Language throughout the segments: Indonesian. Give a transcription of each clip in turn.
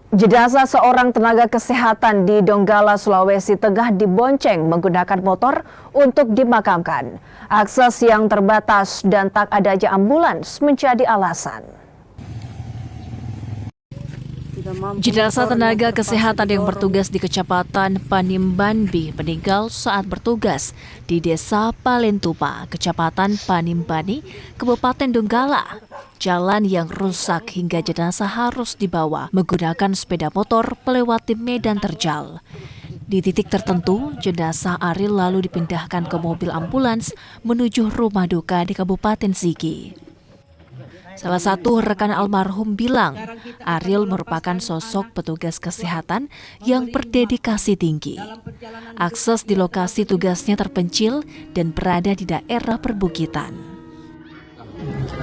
Jenazah seorang tenaga kesehatan di Donggala, Sulawesi Tengah dibonceng menggunakan motor untuk dimakamkan. Akses yang terbatas dan tak adanya ambulans menjadi alasan. Jenazah tenaga kesehatan yang bertugas di Kecamatan Panimbanbi meninggal saat bertugas di Desa Palentupa, Kecamatan Panimbani, Kabupaten Donggala. Jalan yang rusak hingga jenazah harus dibawa menggunakan sepeda motor melewati medan terjal. Di titik tertentu, jenazah Ariel lalu dipindahkan ke mobil ambulans menuju rumah duka di Kabupaten Sigi. Salah satu rekan almarhum bilang, Ariel merupakan sosok petugas kesehatan yang berdedikasi tinggi. Akses di lokasi tugasnya terpencil dan berada di daerah perbukitan.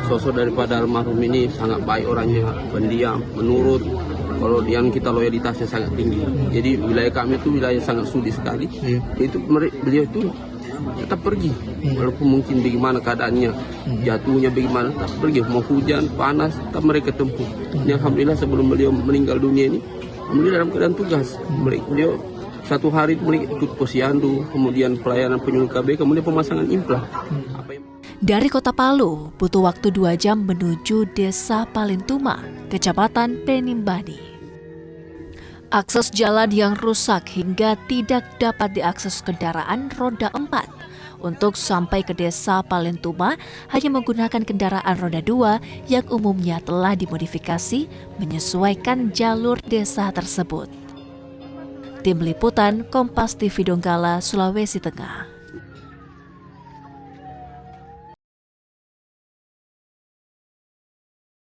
Sosok daripada almarhum ini sangat baik orangnya, pendiam, menurut. Kalau yang kita loyalitasnya sangat tinggi. Jadi wilayah kami itu wilayah sangat sulit sekali. Itu beliau itu tetap pergi, walaupun mungkin bagaimana keadaannya, jatuhnya bagaimana, tetap pergi. Mau hujan, panas, tetap mereka tempuh. Ini alhamdulillah sebelum beliau meninggal dunia ini, beliau dalam keadaan tugas. Beliau satu hari ikut posyandu, kemudian pelayanan penyuluh KB, kemudian pemasangan implan. Dari Kota Palu, butuh waktu 2 jam menuju Desa Palentuma, Kecamatan Penimbani. Akses jalan yang rusak hingga tidak dapat diakses kendaraan roda 4. Untuk sampai ke Desa Palentuma hanya menggunakan kendaraan roda 2 yang umumnya telah dimodifikasi menyesuaikan jalur desa tersebut. Tim Liputan Kompas TV Donggala, Sulawesi Tengah.